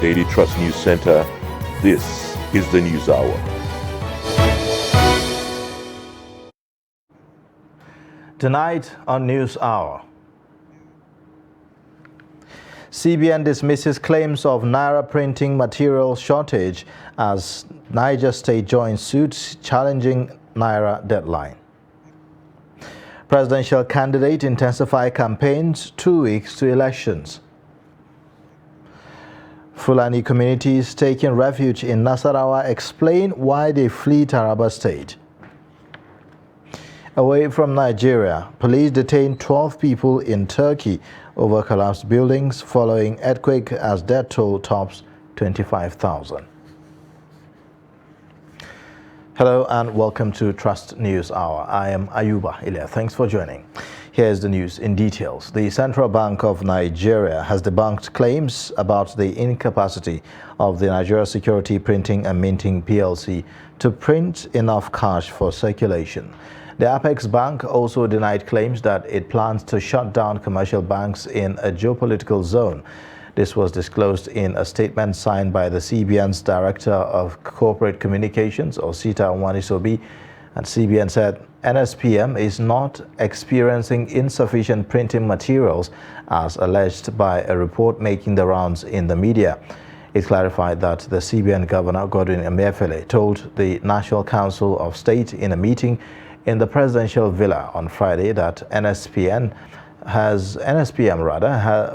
Daily Trust News Center, this is the News Hour. Tonight on News Hour, CBN dismisses claims of Naira printing material shortage as Niger State joins suit challenging Naira deadline. Presidential candidate intensify campaigns 2 weeks to elections. Fulani communities taking refuge in Nasarawa explain why they flee Taraba State. Away from Nigeria, police detained 12 people in Turkey over collapsed buildings following earthquake as death toll tops 25,000. Hello and welcome to Trust News Hour. I am Ayuba Ilya. Thanks for joining. Here's the news in details. The Central Bank of Nigeria has debunked claims about the incapacity of the Nigeria Security Printing and Minting PLC to print enough cash for circulation. The Apex Bank also denied claims that it plans to shut down commercial banks in a geopolitical zone. This was disclosed in a statement signed by the CBN's Director of Corporate Communications, Osita Nwanisobi, and CBN said NSPM is not experiencing insufficient printing materials as alleged by a report making the rounds in the media. It clarified that the CBN Governor Godwin Emefiele told the National Council of State in a meeting in the presidential villa on Friday that NSPM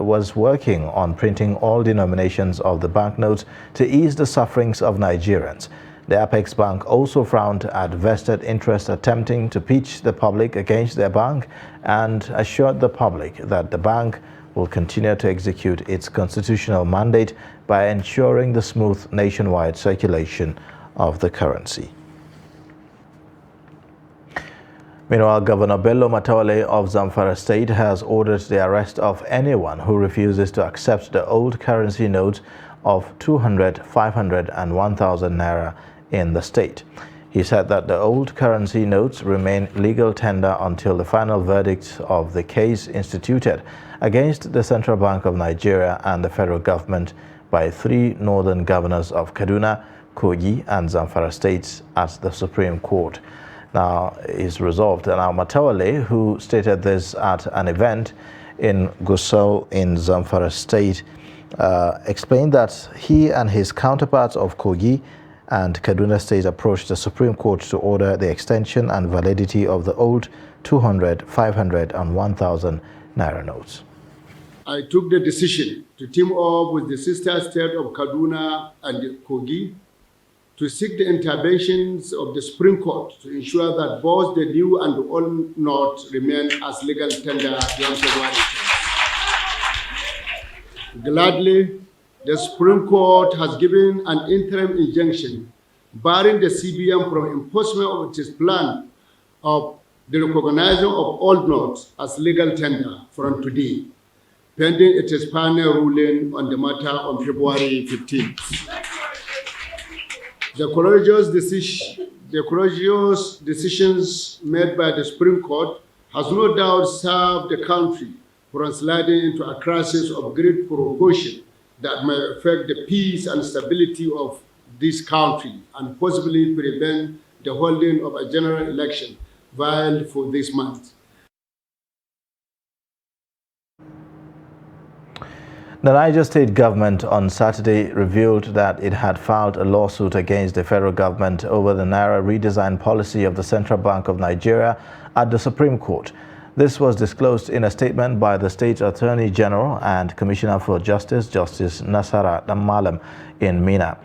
was working on printing all denominations of the banknotes to ease the sufferings of Nigerians. The Apex Bank also frowned at vested interests attempting to pitch the public against their bank and assured the public that the bank will continue to execute its constitutional mandate by ensuring the smooth nationwide circulation of the currency. Meanwhile, Governor Bello Matawalle of Zamfara State has ordered the arrest of anyone who refuses to accept the old currency notes of 200, 500 and 1,000 naira in the state. He said that the old currency notes remain legal tender until the final verdict of the case instituted against the Central Bank of Nigeria and the federal government by 3 northern governors of Kaduna, Kogi and Zamfara states at the Supreme Court. Now is resolved. Now Matawalle, who stated this at an event in Gusau in Zamfara State, explained that he and his counterparts of Kogi and Kaduna State approached the Supreme Court to order the extension and validity of the old 200, 500 and 1,000 naira notes. I took the decision to team up with the sister state of Kaduna and Kogi to seek the interventions of the Supreme Court to ensure that both the new and the old notes remain as legal tender beyond February. Gladly, the Supreme Court has given an interim injunction barring the CBN from enforcement of its plan of the recognition of old notes as legal tender from today, pending its final ruling on the matter on February 15th. The courageous decisions made by the Supreme Court has no doubt served the country from sliding into a crisis of great proportion that may affect the peace and stability of this country and possibly prevent the holding of a general election filed for this month. The Niger State government on Saturday revealed that it had filed a lawsuit against the federal government over the Naira redesign policy of the Central Bank of Nigeria at the Supreme Court. This was disclosed in a statement by the State Attorney General and Commissioner for Justice, Justice Nasara Damalam in Mina.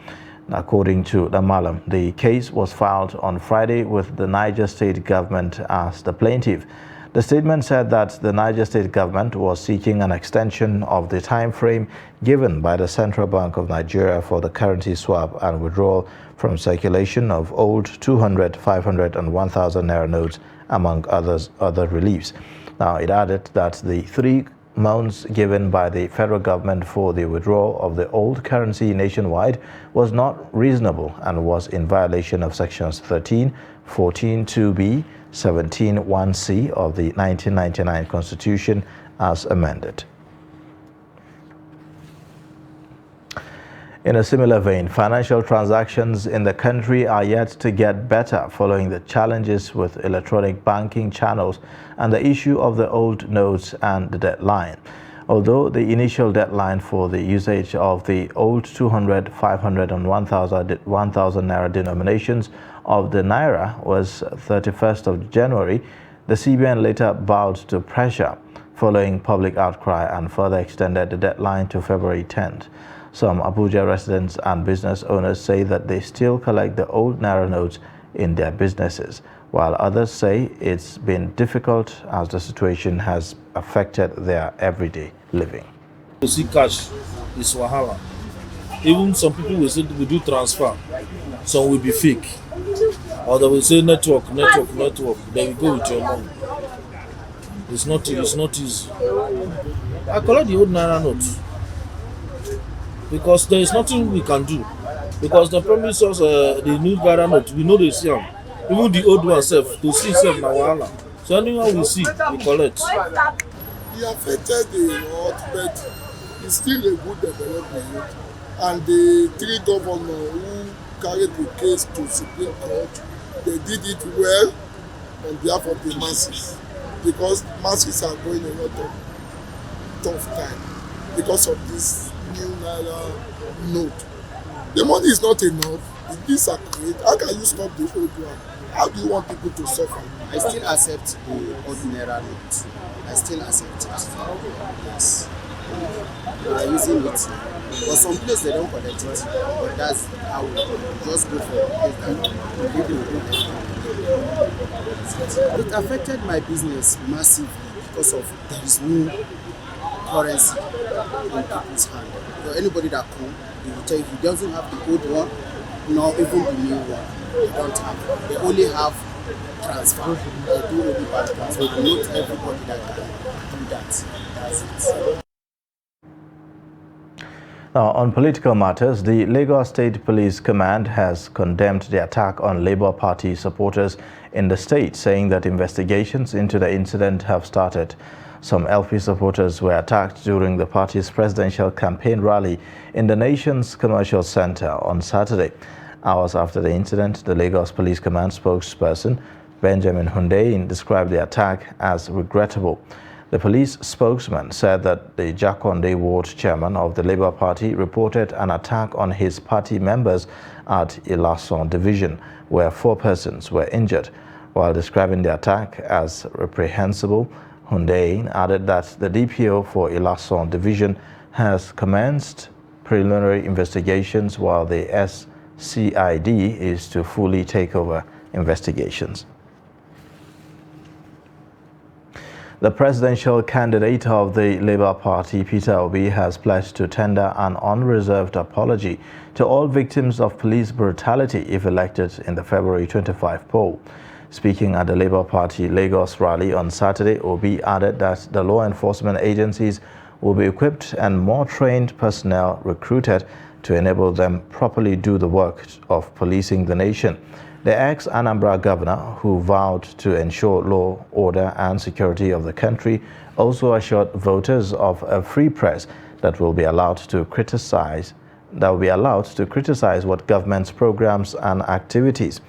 According to Damalam, the case was filed on Friday with the Niger State government as the plaintiff. The statement said that the Niger State government was seeking an extension of the time frame given by the Central Bank of Nigeria for the currency swap and withdrawal from circulation of old 200, 500 and 1,000 naira notes, among other reliefs. Now, it added that the 3 months given by the federal government for the withdrawal of the old currency nationwide was not reasonable and was in violation of sections 13, 14, 2B, 17, 1C of the 1999 Constitution as amended. In a similar vein, financial transactions in the country are yet to get better following the challenges with electronic banking channels and the issue of the old notes and the deadline. Although the initial deadline for the usage of the old 200, 500 and 1,000 Naira denominations of the Naira was 31st of January, the CBN later bowed to pressure following public outcry and further extended the deadline to February 10th. Some Abuja residents and business owners say that they still collect the old Naira notes in their businesses, while others say it's been difficult as the situation has affected their everyday living. To see cash is wahala. Even some people will say we do transfer, some will be fake. Or they will say network. Then you go with your money. It's not easy. I collect the old Naira notes because there is nothing we can do. Because they promise us the new Naira note, we know they see them. Even the old one self, to see self na wahala. So anyone we see, we collect. He affected the world, but it's still a good development. And the three governors who carried the case to Supreme Court, they did it well on behalf of the masses, because masses are going a lot of tough time because of this new Naira note. The money is not enough. The bills are great. How can you stop the old one? How do you want people to suffer? I still accept the old Naira note. I still accept it. Yes. We are using it. But some places they don't collect it. But that's how we just go for it. It affected my business massively because of there is no currency in people's hand. So anybody that comes, they will tell you he doesn't have the old one, nor even the new one. They don't have. They only have transfer. They do only bank transfer. Not everybody that can do that. That's it. Now, on political matters, the Lagos State Police Command has condemned the attack on Labour Party supporters in the state, saying that investigations into the incident have started. Some LP supporters were attacked during the party's presidential campaign rally in the nation's commercial center on Saturday. Hours after the incident, the Lagos Police Command spokesperson, Benjamin Hundeyin, described the attack as regrettable. The police spokesman said that the Jakonde Ward chairman of the Labour Party reported an attack on his party members at Ilason Division, where 4 persons were injured. While describing the attack as reprehensible, Hundeyin added that the DPO for Ilason Division has commenced preliminary investigations while the SCID is to fully take over investigations. The presidential candidate of the Labour Party, Peter Obi, has pledged to tender an unreserved apology to all victims of police brutality if elected in the February 25 poll. Speaking at the Labour Party Lagos rally on Saturday, Obi added that the law enforcement agencies will be equipped and more trained personnel recruited to enable them properly do the work of policing the nation. The ex-Anambra governor, who vowed to ensure law, order and security of the country, also assured voters of a free press that will be allowed to criticize what government's programs and activities.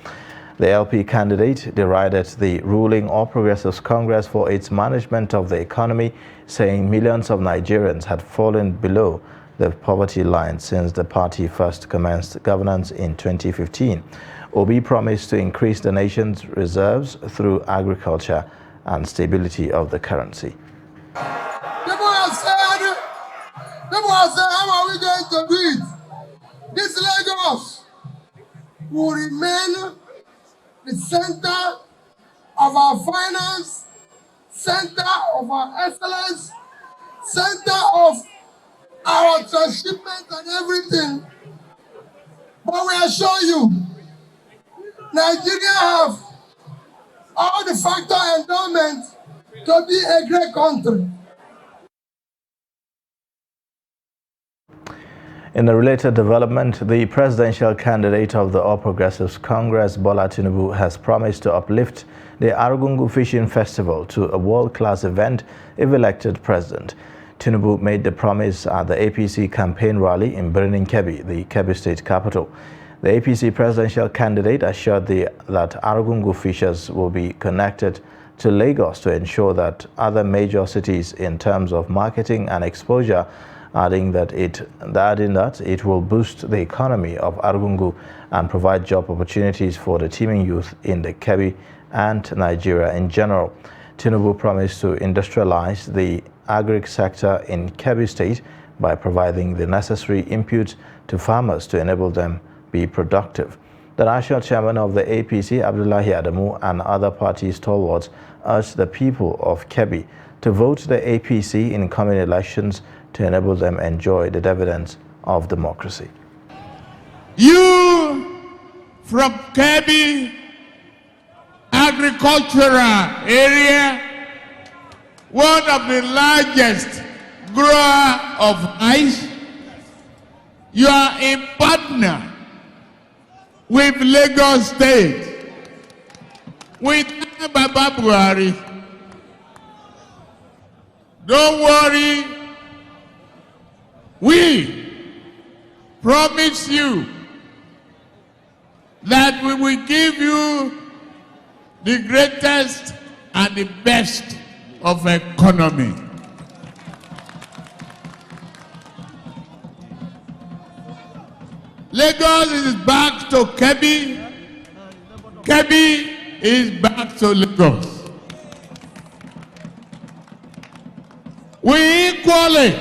The LP candidate derided the ruling All Progressives Congress for its management of the economy, saying millions of Nigerians had fallen below the poverty line since the party first commenced governance in 2015. Obi promised to increase the nation's reserves through agriculture and stability of the currency. People have said, how are we going to do it? This Lagos will remain the center of our finance, center of our excellence, center of our transshipment and everything. But we assure you, Nigeria have all the factor endowment to be a great country. In a related development, the presidential candidate of the All Progressives Congress, Bola Tinubu, has promised to uplift the Arugungu Fishing Festival to a world-class event if elected president. Tinubu made the promise at the APC campaign rally in Birnin Kebbi, the Kebbi state capital. The APC presidential candidate assured that Argungu fishers will be connected to Lagos to ensure that other major cities in terms of marketing and exposure, adding that it will boost the economy of Argungu and provide job opportunities for the teeming youth in the Kebbi and Nigeria in general. Tinubu promised to industrialize the agri sector in Kebbi State by providing the necessary inputs to farmers to enable them be productive. The national chairman of the APC, Abdullahi Adamu, and other party stalwarts urged the people of Kebbi to vote the APC in coming elections to enable them enjoy the dividends of democracy. You from Kebbi agricultural area, one of the largest grower of rice, you are a partner with Lagos State, with Baba Buhari. Don't worry, we promise you that we will give you the greatest and the best of economy. Lagos is back to Kebbi. Kebbi is back to Lagos. We equally,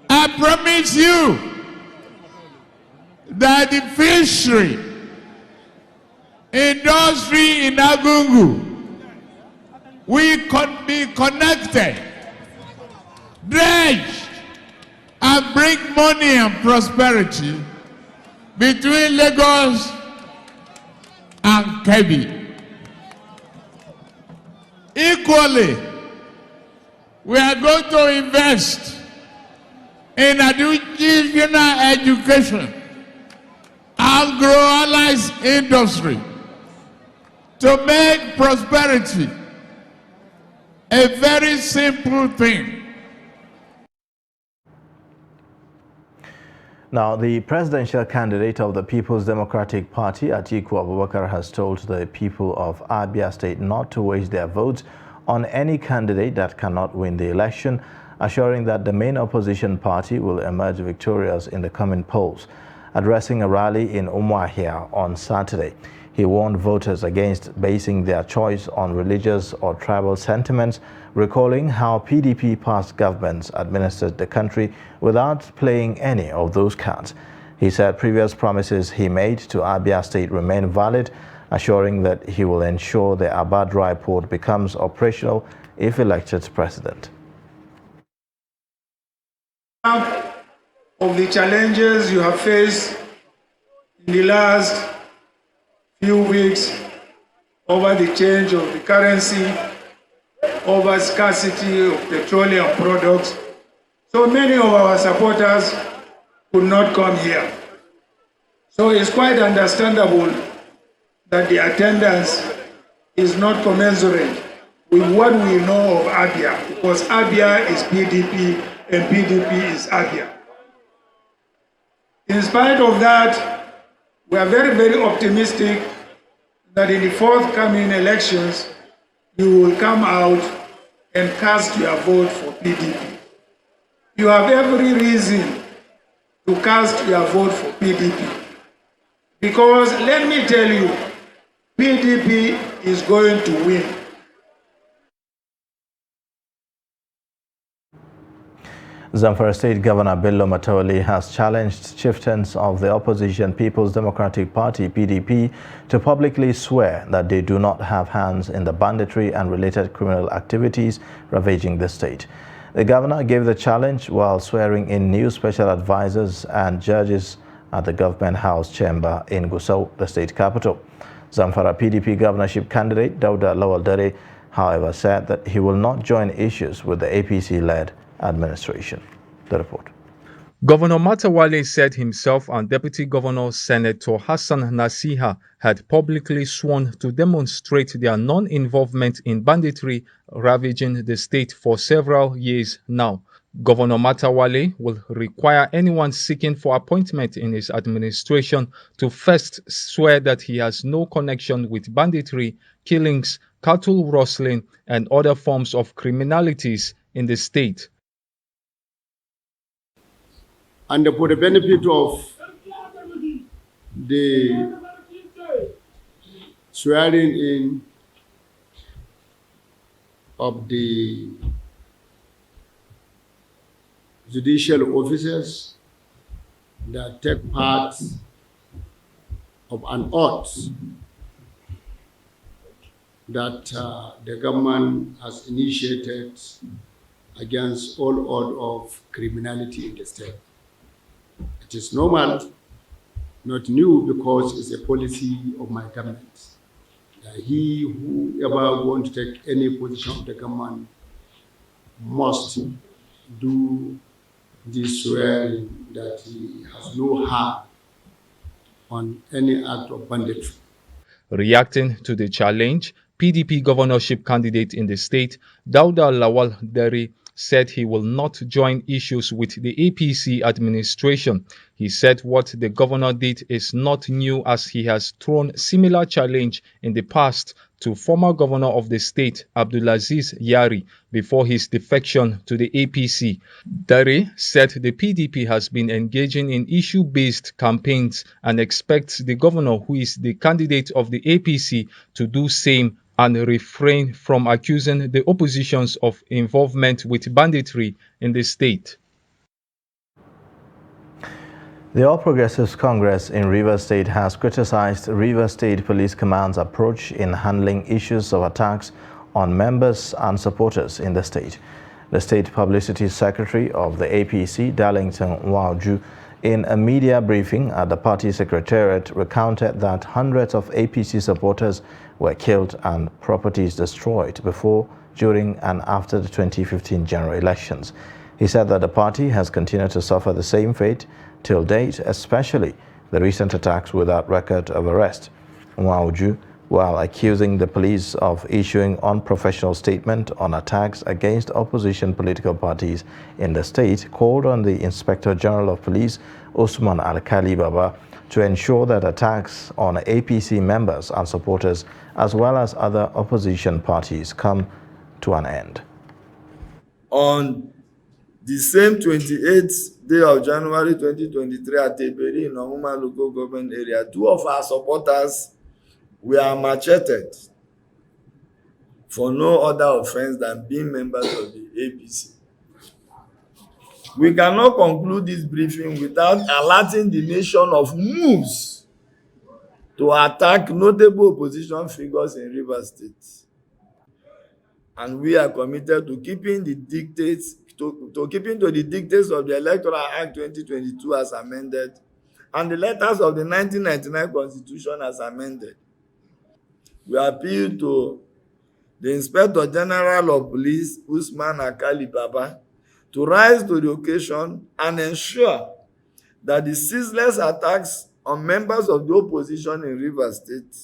I promise you that the fishery industry in Argungu will be connected, dredged, and bring money and prosperity between Lagos and Kebbi. Equally, we are going to invest in additional education, agro-allied industry, to make prosperity a very simple thing. Now, the presidential candidate of the People's Democratic Party, Atiku Abubakar, has told the people of Abia State not to waste their votes on any candidate that cannot win the election, assuring that the main opposition party will emerge victorious in the coming polls. Addressing a rally in Umuahia on Saturday, he warned voters against basing their choice on religious or tribal sentiments, recalling how PDP past governments administered the country without playing any of those cards. He said previous promises he made to Abia State remain valid, assuring that he will ensure the Aba Dry Port becomes operational if elected president. Of the challenges you have faced in the last few weeks over the change of the currency, over scarcity of petroleum products. So many of our supporters could not come here. So it's quite understandable that the attendance is not commensurate with what we know of Abia, because Abia is PDP and PDP is Abia. In spite of that, we are very, very optimistic that in the forthcoming elections, you will come out and cast your vote for PDP. You have every reason to cast your vote for PDP. Because let me tell you, PDP is going to win. Zamfara State Governor Bello Matawalle has challenged chieftains of the opposition People's Democratic Party, PDP, to publicly swear that they do not have hands in the banditry and related criminal activities ravaging the state. The governor gave the challenge while swearing in new special advisors and judges at the Government House chamber in Gusau, the state capital. Zamfara PDP governorship candidate Dauda Lawal Dare, however, said that he will not join issues with the APC-led administration. The report. Governor Matawale said himself and Deputy Governor Senator Hassan Nasiha had publicly sworn to demonstrate their non-involvement in banditry ravaging the state for several years now. Governor Matawale will require anyone seeking for appointment in his administration to first swear that he has no connection with banditry, killings, cattle rustling, and other forms of criminalities in the state. And for the benefit of the swearing in of the judicial officers that take part of an oath that the government has initiated against all odds of criminality in the state. It is normal, not new, because it's a policy of my government. Whoever wants to take any position of the government must do this swearing that he has no harm on any act of banditry. Reacting to the challenge, PDP governorship candidate in the state, Dauda Lawal Dare, said he will not join issues with the APC administration. He said what the governor did is not new, as he has thrown similar challenge in the past to former governor of the state, Abdulaziz Yari, before his defection to the APC. Dare said the PDP has been engaging in issue-based campaigns and expects the governor, who is the candidate of the APC, to do same and refrain from accusing the oppositions of involvement with banditry in the state. The All Progressives Congress in Rivers State has criticized Rivers State Police Command's approach in handling issues of attacks on members and supporters in the state. The State Publicity Secretary of the APC, Darlington Nwauju, in a media briefing at the party secretariat, recounted that hundreds of APC supporters were killed and properties destroyed before, during and after the 2015 general elections. He said that the party has continued to suffer the same fate till date, especially the recent attacks without record of arrest. Nwauju, while accusing the police of issuing unprofessional statement on attacks against opposition political parties in the state, called on the Inspector General of Police, Usman Alkali Baba, to ensure that attacks on APC members and supporters, as well as other opposition parties, come to an end. On the same 28th day of January 2023 at Teberi in Ohuma local government area, 2 of our supporters were macheted for no other offense than being members of the APC. We cannot conclude this briefing without alerting the nation of moves to attack notable opposition figures in Rivers State. And we are committed to keeping the dictates to keeping to the dictates of the Electoral Act 2022 as amended and the letters of the 1999 Constitution as amended. We appeal to the Inspector General of Police, Usman Alkali Baba, to rise to the occasion and ensure that the ceaseless attacks on members of the opposition in Rivers State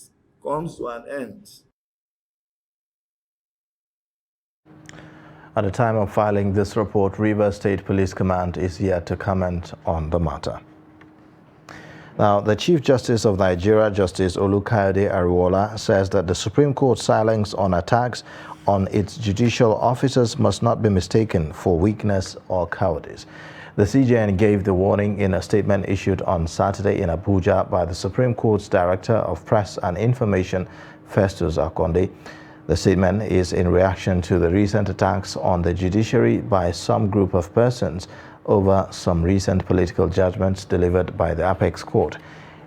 comes to an end. At the time of filing this report, Rivers State Police Command is yet to comment on the matter. Now, the Chief Justice of Nigeria, Justice Olukayode Ariwoola, says that the Supreme Court's silence on attacks on its judicial officers must not be mistaken for weakness or cowardice. The CJN gave the warning in a statement issued on Saturday in Abuja by the Supreme Court's Director of Press and Information, Festus Akonde. The statement is in reaction to the recent attacks on the judiciary by some group of persons over some recent political judgments delivered by the Apex Court.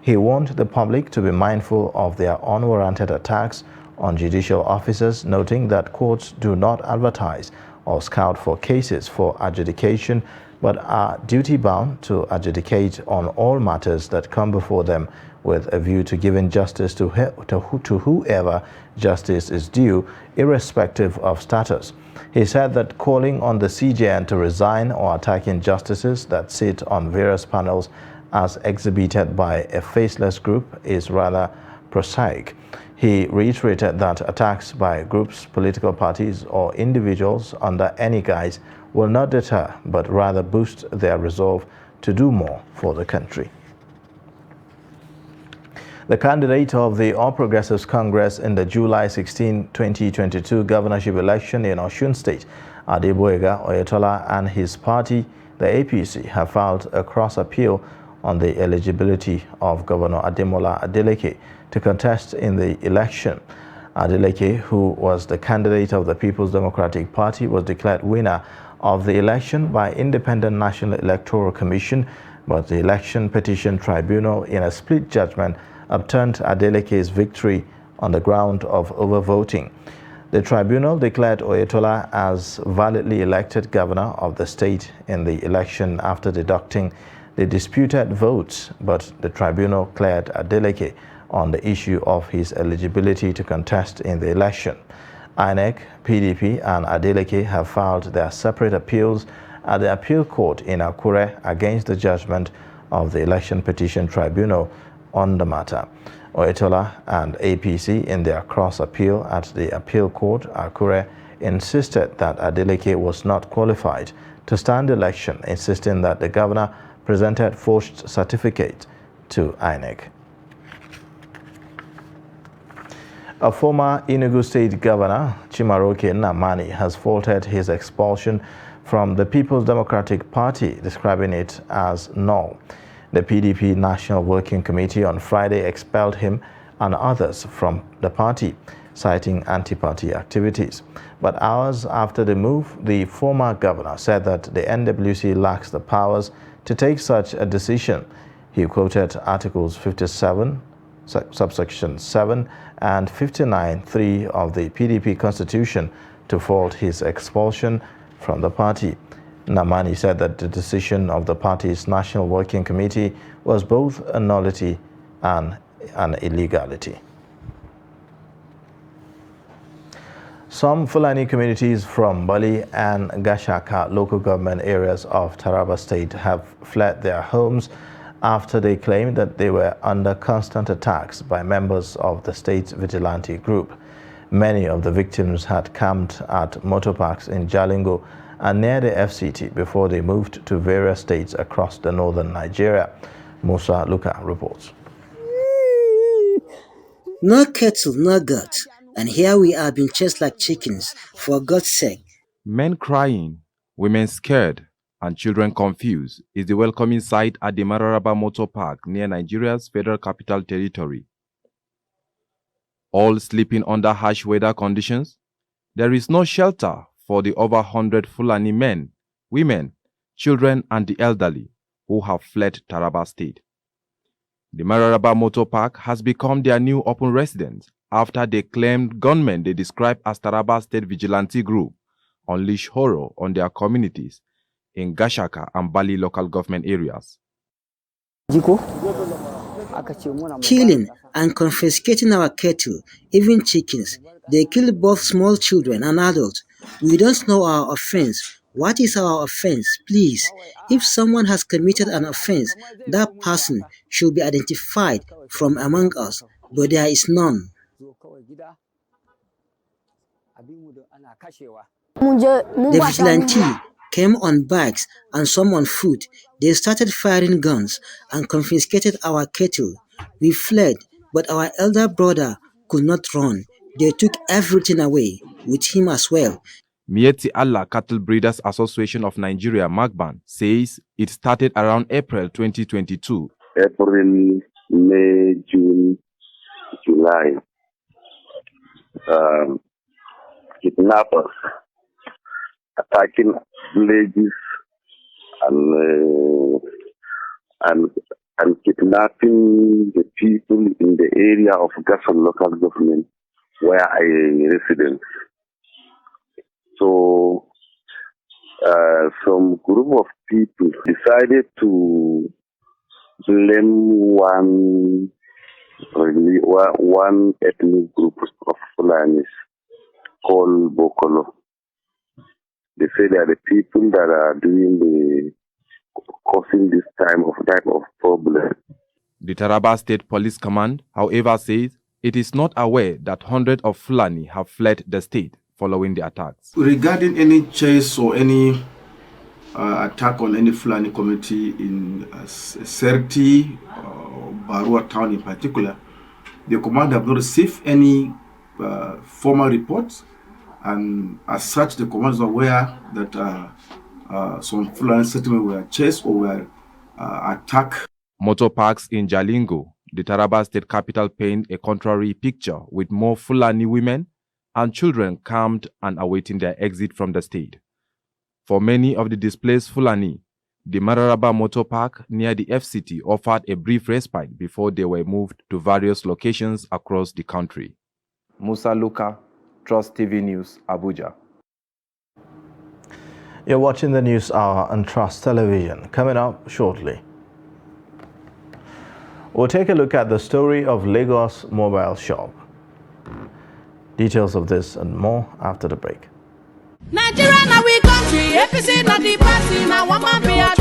He warned the public to be mindful of their unwarranted attacks on judicial officers, noting that courts do not advertise or scout for cases for adjudication but are duty-bound to adjudicate on all matters that come before them with a view to giving justice to whoever justice is due, irrespective of status. He said that calling on the CJN to resign or attacking justices that sit on various panels as exhibited by a faceless group is rather prosaic. He reiterated that attacks by groups, political parties, or individuals under any guise will not deter, but rather boost their resolve to do more for the country. The candidate of the All Progressives Congress in the July 16, 2022 governorship election in Osun State, Adeboyega Oyetola, and his party, the APC, have filed a cross-appeal on the eligibility of Governor Ademola Adeleke to contest in the election. Adeleke, who was the candidate of the People's Democratic Party, was declared winner of the election by Independent National Electoral Commission, but the Election Petition Tribunal, in a split judgment, upturned Adeleke's victory on the ground of overvoting. The tribunal declared Oyetola as validly elected governor of the state in the election after deducting the disputed votes, but the tribunal cleared Adeleke on the issue of his eligibility to contest in the election. INEC, PDP, and Adeleke have filed their separate appeals at the appeal court in Akure against the judgment of the Election Petition Tribunal on the matter. Oyetola and APC, in their cross-appeal at the appeal court, Akure, insisted that Adeleke was not qualified to stand election, insisting that the governor presented forged certificate to INEC. A former Enugu State Governor, Chimaroke Nnamani, has faulted his expulsion from the People's Democratic Party, describing it as null. The PDP National Working Committee on Friday expelled him and others from the party, citing anti-party activities. But hours after the move, the former governor said that the NWC lacks the powers to take such a decision. He quoted Articles 57, subsection 7, and 59(3) of the PDP Constitution to fault his expulsion from the party. Nnamani said that the decision of the party's National Working Committee was both a nullity and an illegality. Some Fulani communities from Bali and Gashaka local government areas of Taraba State have fled their homes after they claimed that they were under constant attacks by members of the state's vigilante group. Many of the victims had camped at motor parks in Jalingo and near the FCT before they moved to various states across the northern Nigeria. Musa Luka reports. No kettle, no goat. And here we are being chased like chickens, for God's sake. Men crying, women scared, and children confused is the welcoming sight at the Mararaba Motor Park near Nigeria's Federal Capital Territory. All sleeping under harsh weather conditions, there is no shelter for the over 100 Fulani men, women, children, and the elderly who have fled Taraba State. The Mararaba Motor Park has become their new open residence after they claimed gunmen they describe as Taraba State Vigilante Group unleash horror on their communities in Gashaka and Bali local government areas. Killing and confiscating our cattle, even chickens. They kill both small children and adults. We don't know our offense. What is our offense? Please, if someone has committed an offense, that person should be identified from among us, but there is none. The vigilante came on bikes and some on foot. They started firing guns and confiscated our cattle. We fled, but our elder brother could not run. They took everything away, with him as well. Mieti Allah Cattle Breeders Association of Nigeria, MAGBAN, says it started around April 2022. April, May, June, July. Kidnappers attacking villages and kidnapping the people in the area of Gasol local government where I resident. So some group of people decided to blame one ethnic group of Fulanis called Bokolo. They say they are the people that are causing this type of problem. The Taraba State Police Command, however, says it is not aware that hundreds of Fulani have fled the state following the attacks. Regarding any chase or any attack on any Fulani community in Serti, Barua town in particular, the command have not received any formal reports, and as such the command is aware that some Fulani settlements were chased or were attacked. Motor parks in Jalingo, the Taraba state capital, paint a contrary picture with more Fulani women and children camped and awaiting their exit from the state. For many of the displaced Fulani, the Mararaba Motor Park near the FCT offered a brief respite before they were moved to various locations across the country. Musa Luka, Trust TV News, Abuja. You're watching the News Hour on Trust Television. Coming up shortly, we'll take a look at the story of Lagos Mobile Shop. Details of this and more after the break. Nigeria na we country, APC na the party, na one man be a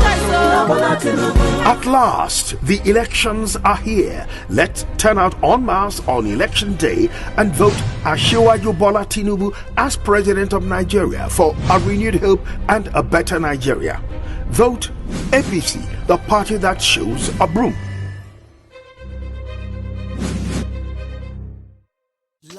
At last, the elections are here. Let's turn out en masse on election day and vote Asiwaju Bola Tinubu as president of Nigeria for a renewed hope and a better Nigeria. Vote APC, the party that shows a broom.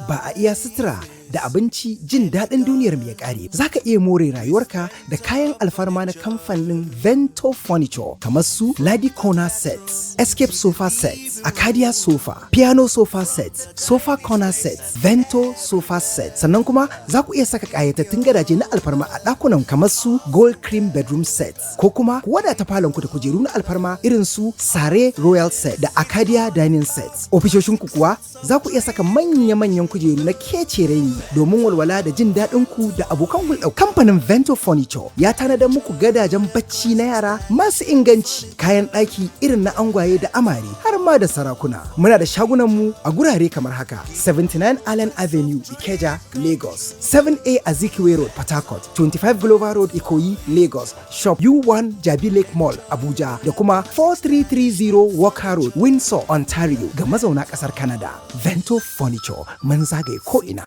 Ba a iya sutura da abinci jin daɗin duniyar mai ƙare. Za ka iya more rayuwarka da kayan alfarma na kamfanin Vento Furniture kamar su Ladi Corner Sets, Escape Sofa Sets, Acadia Sofa, Piano Sofa Sets, Sofa Corner Sets, Vento Sofa Sets. Sannan kuma za ku iya saka ƙayatattun gadaje na alfarma a ɗakunan kamar su Gold Cream Bedroom Sets ko kuma wadata falonku da kujeru na alfarma irin su Sare Royal Set da Acadia Dining Sets. Ofishoshinku kuwa za ku iya saka manya-manyan kujeru na kecere domin walwala da jin daɗin ku da abokan hulɗa. Kamfanin Vento Furniture ya tanadar muku gadajen bacci na yara masu inganci, kayan ɗaki irin na angwaye da amare har ma da sarakuna. Muna da shagunan mu a gurare kamar haka: 79 Allen Avenue, Ikeja, Lagos; 7A Azikiwe Road, Port Harcourt; 25 Glover Road, Ikoyi, Lagos; Shop U1 Jabi Lake Mall, Abuja; da kuma 4330 Walker Road, Windsor, Ontario ga mazauna ƙasar Canada. Vento Furniture, mun zagaye ko'ina.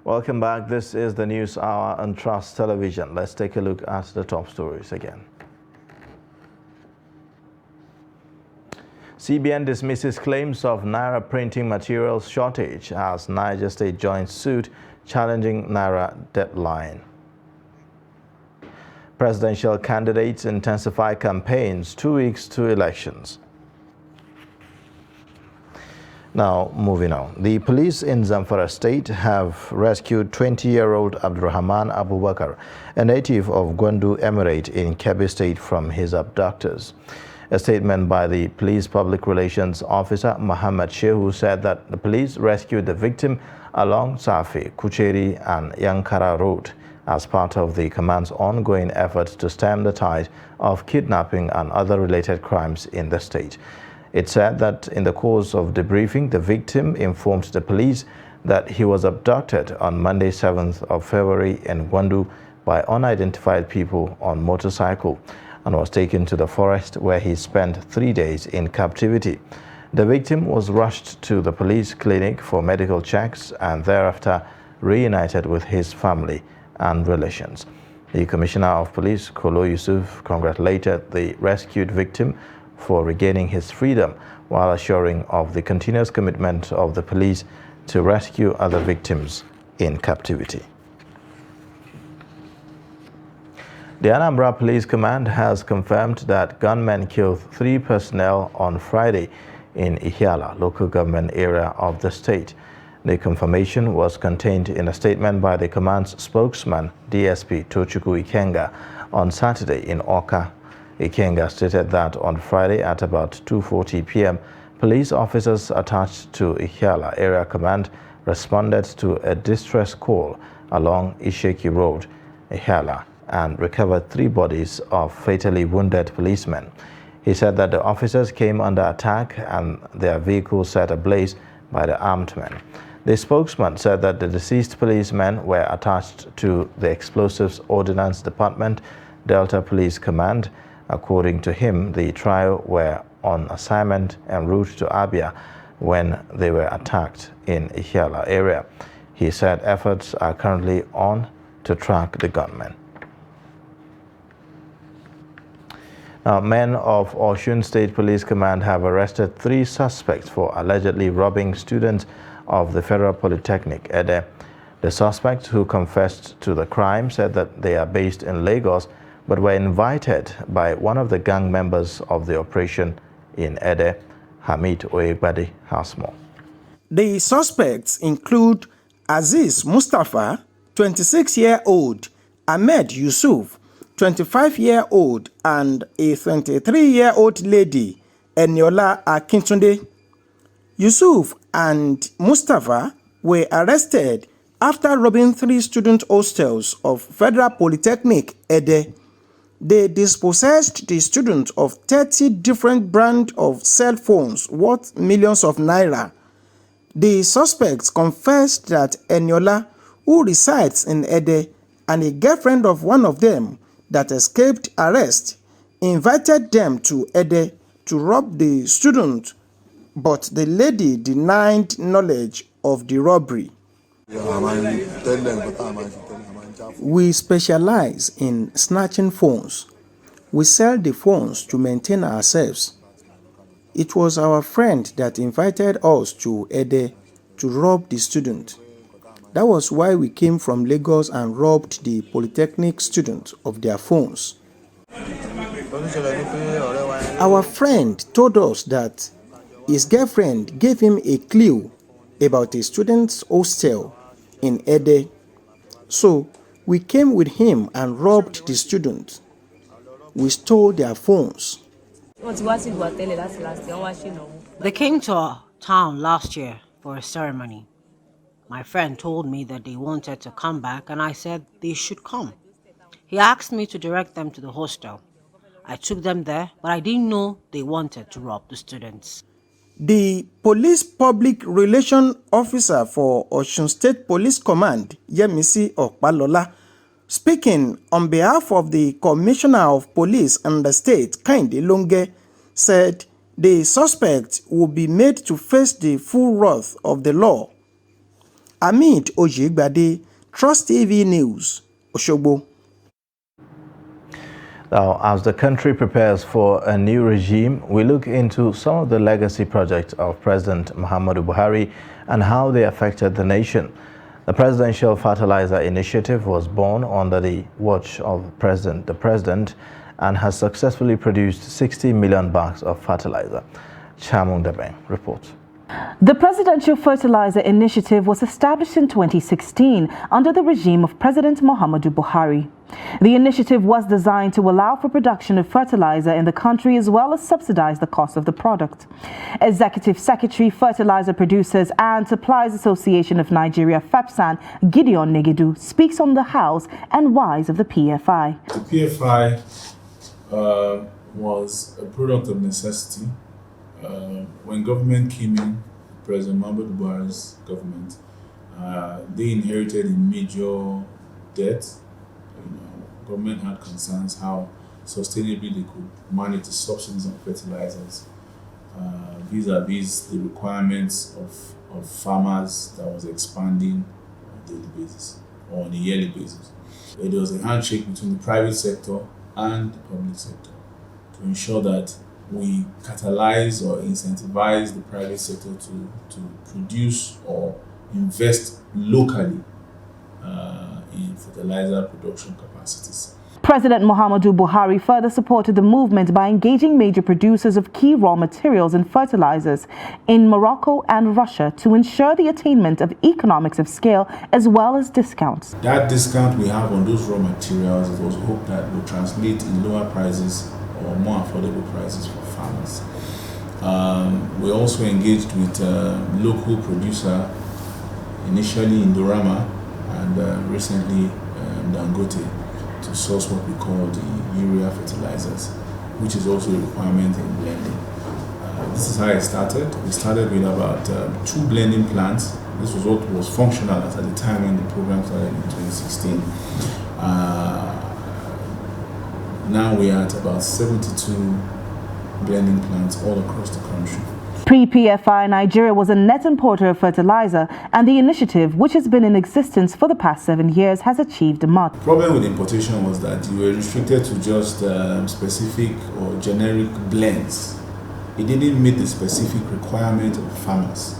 Welcome back. This is the News Hour on Trust Television. Let's take a look at the top stories again. CBN dismisses claims of Naira printing materials shortage as Niger State joins suit challenging Naira deadline. Presidential candidates intensify campaigns 2 weeks to elections. Now, moving on. The police in Zamfara State have rescued 20-year-old Abdurrahman Abubakar, a native of Gwandu Emirate in Kebbi State, from his abductors. A statement by the police public relations officer, Muhammad Shehu, said that the police rescued the victim along Safi, Kucheri and Yankara Road as part of the command's ongoing efforts to stem the tide of kidnapping and other related crimes in the state. It said that in the course of debriefing, the victim informed the police that he was abducted on Monday, 7th of February in Gwandu by unidentified people on motorcycle and was taken to the forest where he spent 3 days in captivity. The victim was rushed to the police clinic for medical checks and thereafter reunited with his family and relations. The Commissioner of Police, Kolo Yusuf, congratulated the rescued victim for regaining his freedom while assuring of the continuous commitment of the police to rescue other victims in captivity. The Anambra Police Command has confirmed that gunmen killed 3 personnel on Friday in Ihiala, local government area of the state. The confirmation was contained in a statement by the command's spokesman, DSP Tochukwu Ikenga, on Saturday in Awka. Ikenga stated that on Friday at about 2:40 p.m., police officers attached to Ihiala Area Command responded to a distress call along Isheki Road, Ihiala, and recovered 3 bodies of fatally wounded policemen. He said that the officers came under attack and their vehicle set ablaze by the armed men. The spokesman said that the deceased policemen were attached to the Explosives Ordnance Department, Delta Police Command. According to him, the trio were on assignment en route to Abia when they were attacked in Ihiala area. He said efforts are currently on to track the gunmen. Now, men of Osun State Police Command have arrested 3 suspects for allegedly robbing students of the Federal Polytechnic, Ede. The suspects, who confessed to the crime, said that they are based in Lagos but were invited by one of the gang members of the operation in Ede, Hamid Oyegbade Hasmo. The suspects include Aziz Mustafa, 26-year-old, Ahmed Yusuf, 25-year-old, and a 23-year-old lady, Eniola Akintunde. Yusuf and Mustafa were arrested after robbing 3 student hostels of Federal Polytechnic, Ede. They dispossessed the students of 30 different brands of cell phones worth millions of naira. The suspects confessed that Eniola, who resides in Ede, and a girlfriend of one of them that escaped arrest, invited them to Ede to rob the student, but the lady denied knowledge of the robbery. We specialize in snatching phones. We sell the phones to maintain ourselves. It was our friend that invited us to Ede to rob the student. That was why we came from Lagos and robbed the Polytechnic students of their phones. Our friend told us that his girlfriend gave him a clue about a student's hostel in Ede. So we came with him and robbed the students. We stole their phones. They came to our town last year for a ceremony. My friend told me that they wanted to come back, and I said they should come. He asked me to direct them to the hostel. I took them there, but I didn't know they wanted to rob the students. The police public relation officer for Osun State Police Command, Yemisi Okpalola, speaking on behalf of the Commissioner of Police in the state, Kehinde Longe, said the suspect will be made to face the full wrath of the law. Hamid Oyegbade, Trust TV News, Osogbo. Now, as the country prepares for a new regime, we look into some of the legacy projects of President Muhammadu Buhari and how they affected the nation. The Presidential Fertilizer Initiative was born under the watch of the President and has successfully produced 60 million bags of fertilizer. Chamung Dabeng reports. The Presidential Fertilizer Initiative was established in 2016 under the regime of President Muhammadu Buhari. The initiative was designed to allow for production of fertilizer in the country as well as subsidize the cost of the product. Executive Secretary, Fertilizer Producers and Suppliers Association of Nigeria, FEPSAN, Gideon Negedu, speaks on the hows and whys of the PFI. The PFI was a product of necessity. When government came in, President Muhammadu Buhari's government, they inherited a major debt. Government had concerns how sustainably they could manage the subsidies on fertilizers vis-a-vis the requirements of farmers that was expanding a daily basis or on a yearly basis. There was a handshake between the private sector and the public sector to ensure that we catalyze or incentivize the private sector to produce or invest locally in fertilizer production capacities. President Muhammadu Buhari further supported the movement by engaging major producers of key raw materials and fertilizers in Morocco and Russia to ensure the attainment of economics of scale as well as discounts. That discount we have on those raw materials, it was hoped that will translate in lower prices or more affordable prices for farmers. We also engaged with a local producer, initially in Indorama and recently Dangote, to source what we call the urea fertilizers, which is also a requirement in blending. This is how it started. We started with about 2 blending plants. This was what was functional at the time when the program started in 2016. Now we are at about 72 blending plants all across the country. Pre-PFI, Nigeria was a net importer of fertilizer, and the initiative, which has been in existence for the past 7 years, has achieved much. The problem with importation was that you were restricted to just specific or generic blends. It didn't meet the specific requirement of farmers.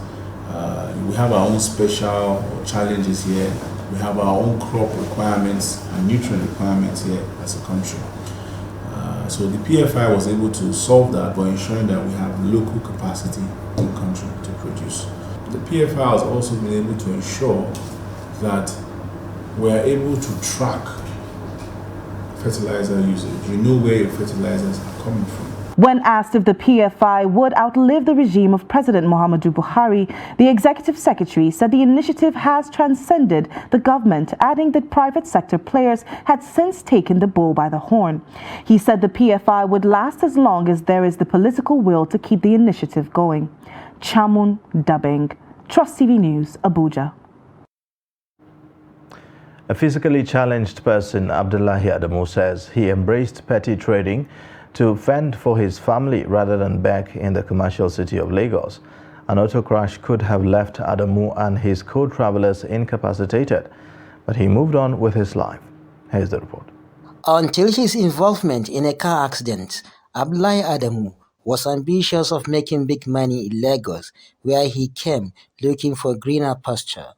We have our own special challenges here. We have our own crop requirements and nutrient requirements here as a country. So the PFI was able to solve that by ensuring that we have local capacity in the country to produce. The PFI has also been able to ensure that we are able to track fertilizer usage. You know where your fertilizers are coming from. When asked if the PFI would outlive the regime of President Muhammadu Buhari, the executive secretary said the initiative has transcended the government, adding that private sector players had since taken the bull by the horn. He said the PFI would last as long as there is the political will to keep the initiative going. Chamun Dabeng, Trust TV News, Abuja. A physically challenged person, Abdullahi Adamu, says he embraced petty trading to fend for his family rather than beg in the commercial city of Lagos. An auto crash could have left Adamu and his co-travelers incapacitated, but he moved on with his life. Here's the report. Until his involvement in a car accident, Abdullahi Adamu was ambitious of making big money in Lagos, where he came looking for greener pasture.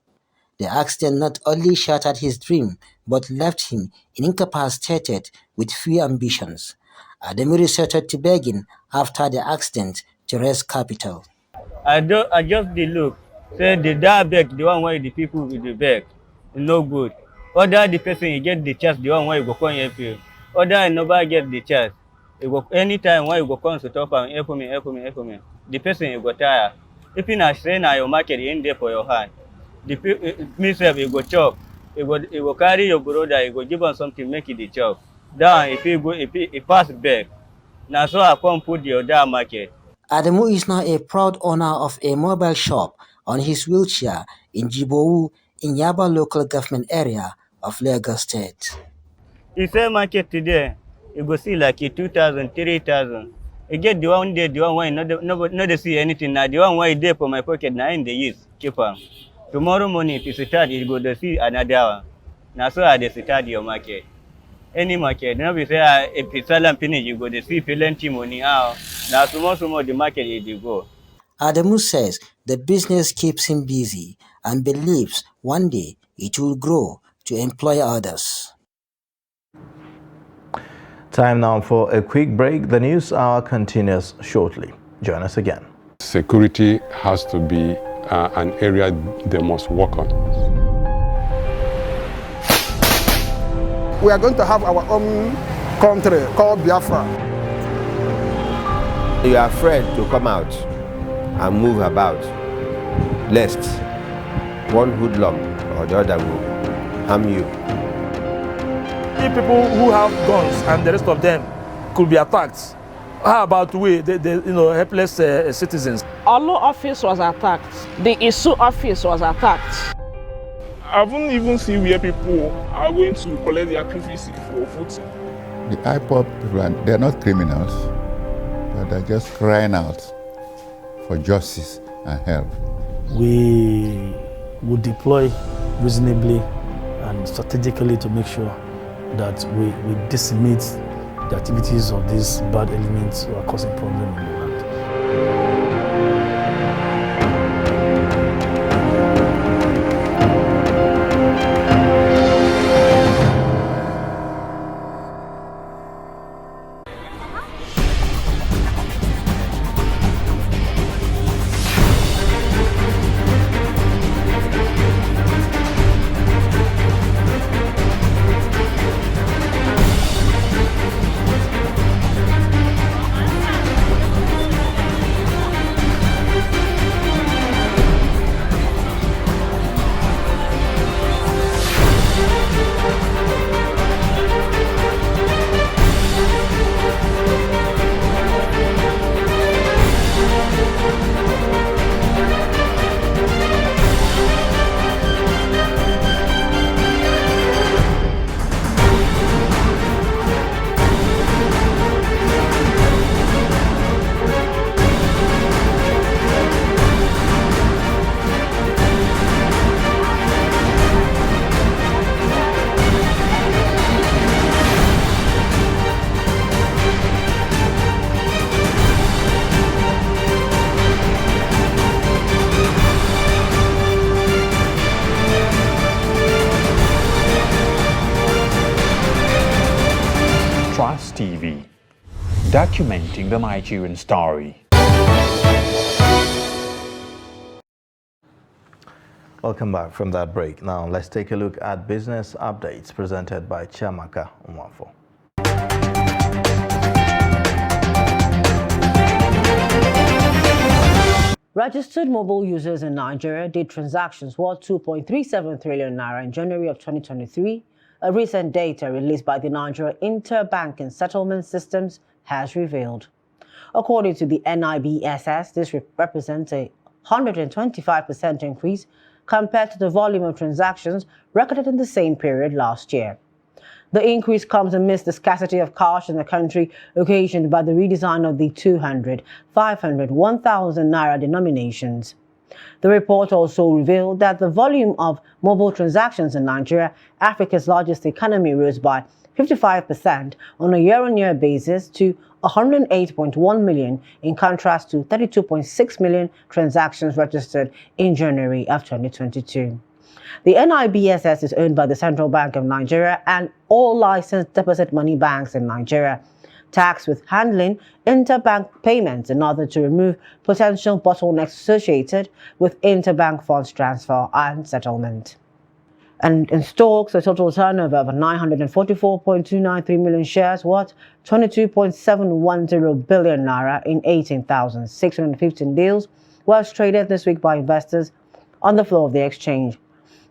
The accident not only shattered his dream, but left him incapacitated with few ambitions. Adamu resorted to begging after the accident to raise capital. I just the look, say the that beg, the one where the people with the beg, no good. Other the person you get the chance, the one where you go come help you. Other nobody get the chance. You go anytime when you go come to talk and help me. The person you go tire. If you not say now your market in there for your hand. The myself you go chop. You go carry your brother, you go give him something, make it the chop. Down if he pass back. Now so I come put the other market. Adamu is now a proud owner of a mobile shop on his wheelchair in Jibowu, in Yaba local government area of Lagos State. You say market today, you go see like 2,000, 3,000. You get the one day, the one why not see anything. Now the one why there for my pocket now in the use keep on. Tomorrow morning if you start, you go to see another one. Now so I start your market. Any market, now we say if it's selling finish, you go to see plenty money out. Now tomorrow the market you go. Adamu says the business keeps him busy and believes one day it will grow to employ others. Time now for a quick break. The news hour continues shortly. Join us again. Security has to be an area they must work on. We are going to have our own country called Biafra. You are afraid to come out and move about, lest one hoodlum or the other will harm you. People who have guns and the rest of them could be attacked. How about we, the helpless citizens? Olo office was attacked. The Isu office was attacked. I haven't even seen where people are going to collect their PVC for voting. The IPOB people, they're not criminals, but they're just crying out for justice and help. We would deploy reasonably and strategically to make sure that we decimate the activities of these bad elements who are causing problems in the land. Trust TV, documenting the Nigerian story. Welcome back from that break. Now let's take a look at business updates presented by Chiamaka Umwafo. Registered mobile users in Nigeria did transactions worth 2.37 trillion naira in January of 2023. A recent data released by the Nigeria Interbank and Settlement Systems has revealed. According to the NIBSS, this represents a 125% increase compared to the volume of transactions recorded in the same period last year. The increase comes amidst the scarcity of cash in the country occasioned by the redesign of the 200, 500, 1,000 naira denominations. The report also revealed that the volume of mobile transactions in Nigeria, Africa's largest economy, rose by 55% on a year-on-year basis to 108.1 million, in contrast to 32.6 million transactions registered in January of 2022. The NIBSS is owned by the Central Bank of Nigeria and all licensed deposit money banks in Nigeria, tasked with handling interbank payments in order to remove potential bottlenecks associated with interbank funds transfer and settlement. And in stocks, a total turnover of 944.293 million shares worth 22.710 billion naira in 18,615 deals was traded this week by investors on the floor of the exchange.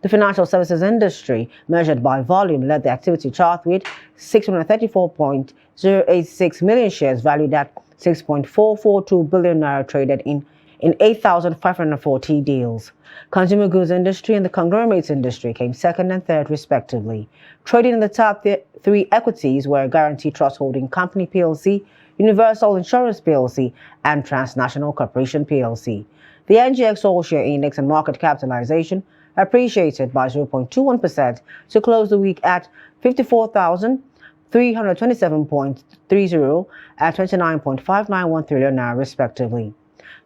The financial services industry, measured by volume, led the activity chart with 634.086 million shares valued at 6.442 billion naira traded in 8,540 deals. Consumer goods industry and the conglomerates industry came second and third respectively. Trading in the top three equities were Guarantee Trust Holding Company PLC, Universal Insurance PLC, and Transnational Corporation PLC. The NGX All Share Index and market capitalization appreciated by 0.21% to close the week at 54,327.30 and 29.591 trillion naira respectively.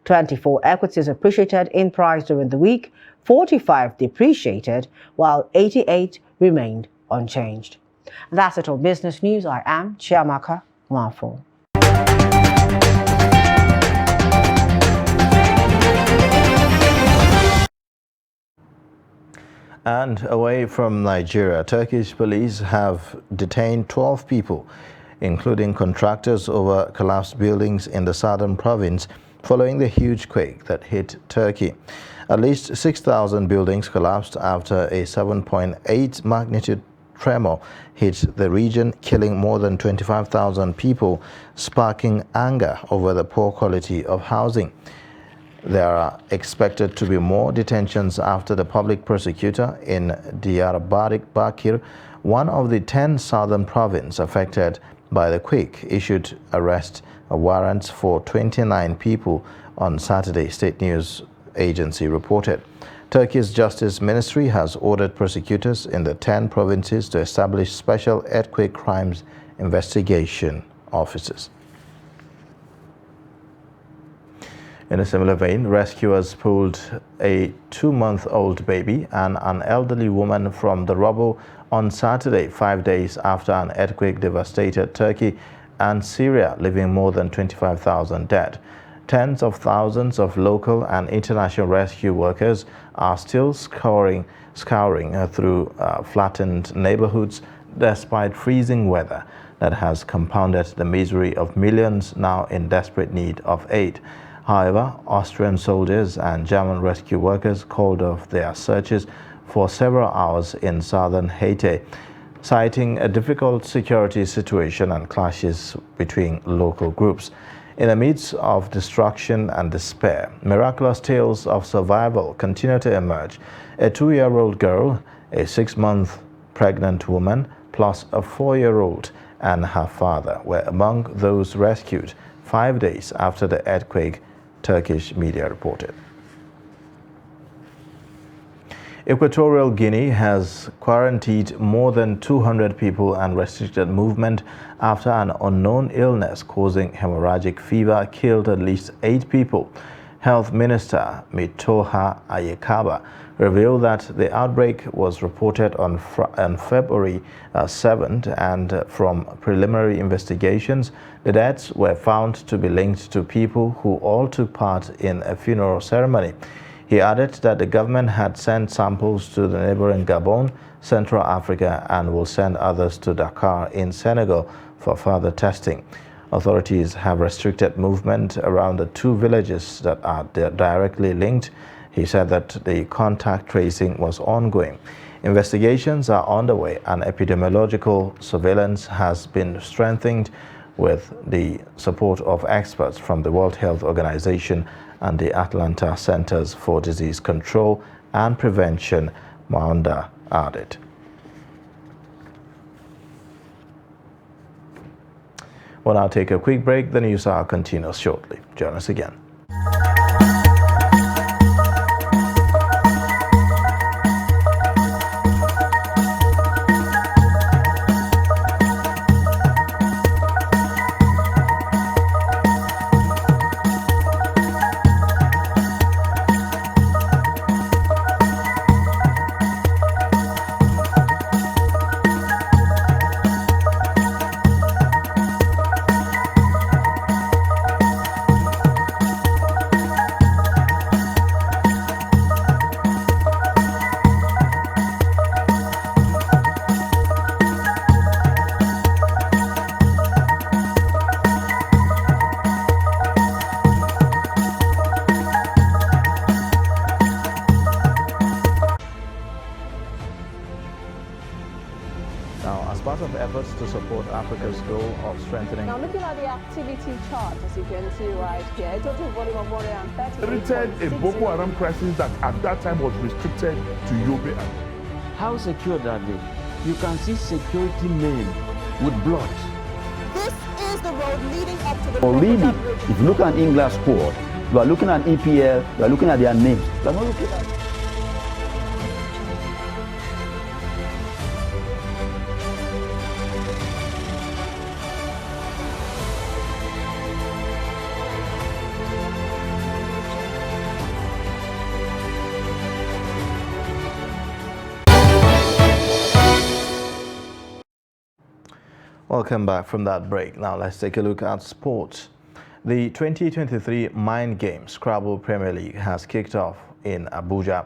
24 equities appreciated in price during the week, 45 depreciated, while 88 remained unchanged. And that's it on business news. I am Chiamaka Umwafo. And away from Nigeria, Turkish police have detained 12 people, including contractors, over collapsed buildings in the southern province following the huge quake that hit Turkey. At least 6,000 buildings collapsed after a 7.8 magnitude tremor hit the region, killing more than 25,000 people, sparking anger over the poor quality of housing. There are expected to be more detentions after the public prosecutor in Diyarbakir, one of the 10 southern provinces affected by the quake, issued arrest warrants for 29 people on Saturday, State News Agency reported. Turkey's Justice Ministry has ordered prosecutors in the 10 provinces to establish special earthquake crimes investigation offices. In a similar vein, rescuers pulled a 2-month-old baby and an elderly woman from the rubble on Saturday, 5 days after an earthquake devastated Turkey and Syria, leaving more than 25,000 dead. Tens of thousands of local and international rescue workers are still scouring through flattened neighborhoods despite freezing weather that has compounded the misery of millions now in desperate need of aid. However, Austrian soldiers and German rescue workers called off their searches for several hours in southern Haiti, citing a difficult security situation and clashes between local groups. In the midst of destruction and despair, miraculous tales of survival continue to emerge. A 2-year-old girl, a 6-month pregnant woman, plus a 4-year-old and her father were among those rescued 5 days after the earthquake, Turkish media reported. Equatorial Guinea has quarantined more than 200 people and restricted movement after an unknown illness causing hemorrhagic fever killed at least 8 people. Health Minister Mitoha Ayekaba revealed that the outbreak was reported on February 7th, and from preliminary investigations, the deaths were found to be linked to people who all took part in a funeral ceremony. He added that the government had sent samples to the neighboring Gabon, Central Africa, and will send others to Dakar in Senegal for further testing. Authorities have restricted movement around the 2 villages that are directly linked. He said that the contact tracing was ongoing. Investigations are underway and epidemiological surveillance has been strengthened with the support of experts from the World Health Organization and the Atlanta Centers for Disease Control and Prevention, Maunda added. We'll now take a quick break. The news hour continues shortly. Join us again. To support Africa's goal of strengthening. Now looking at the activity chart, as you can see right here, a total volume of 130. Created a Boko Haram crisis that at that time was restricted to Yobe. How secured are they? You can see security men with blood. This is the road leading up to the Already, if you look at England squad, you are looking at EPL, you are looking at their names. You are not looking at Welcome back from that break. Now let's take a look at sports. The 2023 Mind Games Scrabble Premier League has kicked off in Abuja.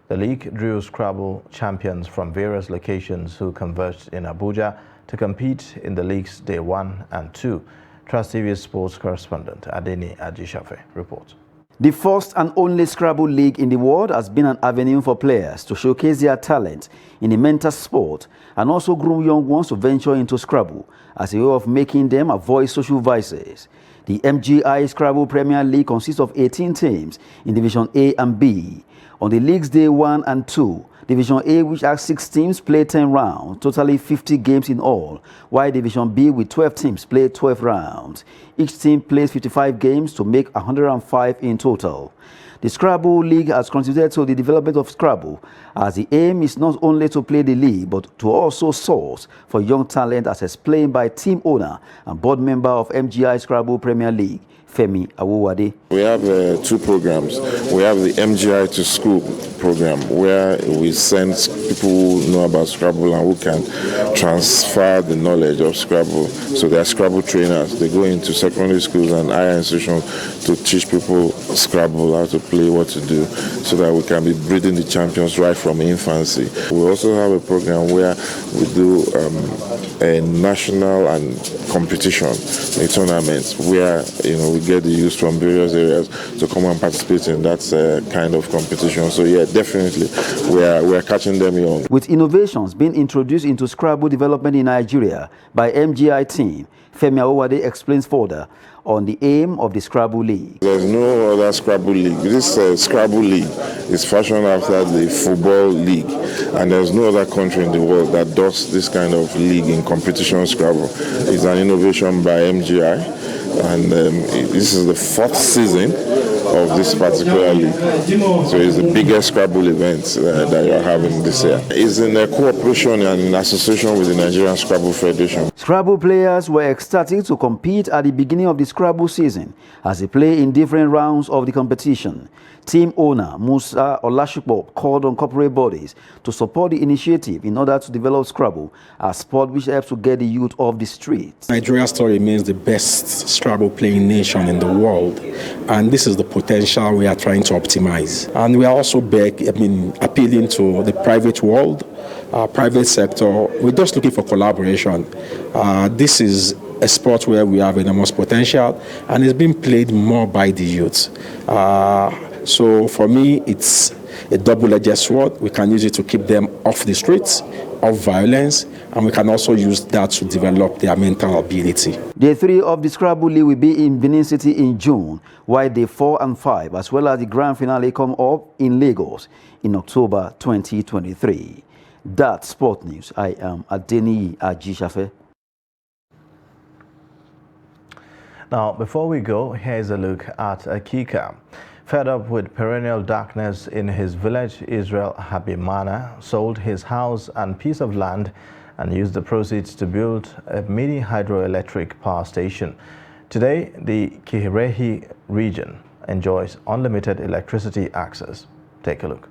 The league drew Scrabble champions from various locations who converged in Abuja to compete in the league's Day 1 and 2. Trust TV's sports correspondent Adeni Ajishafe reports. The first and only Scrabble league in the world has been an avenue for players to showcase their talent in a mental sport and also groom young ones to venture into Scrabble as a way of making them avoid social vices. The MGI Scrabble Premier League consists of 18 teams in Division A and B. On the league's Day 1 and 2, Division A, which has 6 teams, play 10 rounds, totally 50 games in all, while Division B with 12 teams play 12 rounds. Each team plays 55 games to make 105 in total. The Scrabble League has contributed to the development of Scrabble, as the aim is not only to play the league but to also source for young talent, as explained by team owner and board member of MGI Scrabble Premier League, Femi Awowade. We have 2 programs. We have the MGI to School program, where we send people who know about Scrabble and who can transfer the knowledge of Scrabble. So they are Scrabble trainers. They go into secondary schools and higher institutions to teach people Scrabble, how to play, what to do, so that we can be breeding the champions right from infancy. We also have a program where we do a national and competition, a tournament, where we get the youth from various areas to come and participate in that kind of competition. So yeah, definitely we are catching them young. With innovations being introduced into Scrabble development in Nigeria by MGI team, Femi Awowade explains further on the aim of the Scrabble League. There's no other Scrabble League. This Scrabble League is fashioned after the football league, and there's no other country in the world that does this kind of league in competition Scrabble. It's an innovation by MGI, and this is the 4th season of this particular league. So it's the biggest Scrabble event that you're having this year. It's in a cooperation and in association with the Nigerian Scrabble Federation. Scrabble players were ecstatic to compete at the beginning of the Scrabble season as they play in different rounds of the competition. Team owner Musa Olashukbo called on corporate bodies to support the initiative in order to develop Scrabble, a sport which helps to get the youth off the streets. Nigeria still remains the best Scrabble playing nation in the world, and this is the potential we are trying to optimize. And we are also appealing to the private world, private sector. We're just looking for collaboration. This is a sport where we have enormous potential, and it's being played more by the youth. So for me, it's a double-edged sword. We can use it to keep them off the streets, off violence, and we can also use that to develop their mental ability. Day 3 of the Scrabble League will be in Benin City in June, while Day 4 and 5, as well as the grand finale, come up in Lagos in October 2023. That's Sport News. I am Adeniyi Ajishafe. Now, before we go, here's a look at Akika. Fed up with perennial darkness in his village, Israel Habimana sold his house and piece of land and used the proceeds to build a mini hydroelectric power station. Today, the Kihirehi region enjoys unlimited electricity access. Take a look.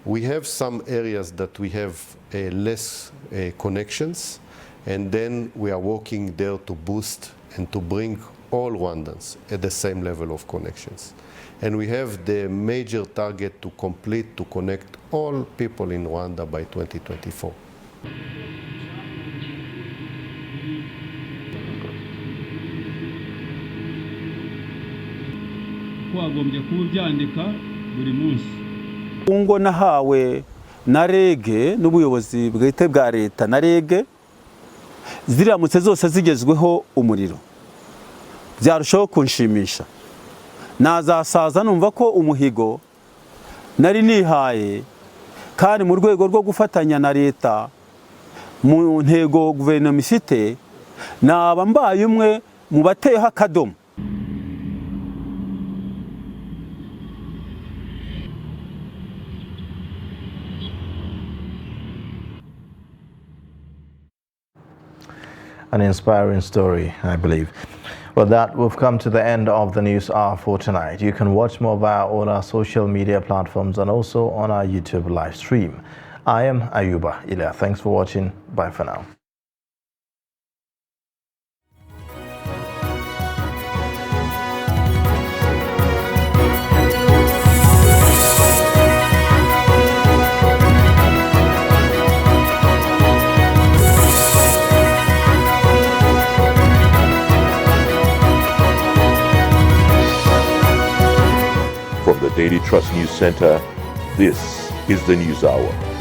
We have some areas that we have less connections, and then we are working there to boost and to bring all Rwandans at the same level of connections. And we have the major target to complete, to connect all people in Rwanda by 2024. Twagombye kubyandika buri munsi. Ungo nahawe na rege n'ubuyobozi bwite bwa leta na rege ziramutse zose zigezweho umuriro byarushaho kunshimisha. Nazasaza numva ko umuhigo nari nihaye kandi mu rwego rwo gufatanya na leta mu ntego guverinoma ifite naba mbaye umwe mu bateyeho akadomo. An inspiring story, I believe. Well, that we've come to the end of the news hour for tonight. You can watch more via all our social media platforms and also on our YouTube live stream. I am Ayuba Ila. Thanks for watching. Bye for now. From the Daily Trust News Center, this is the News Hour.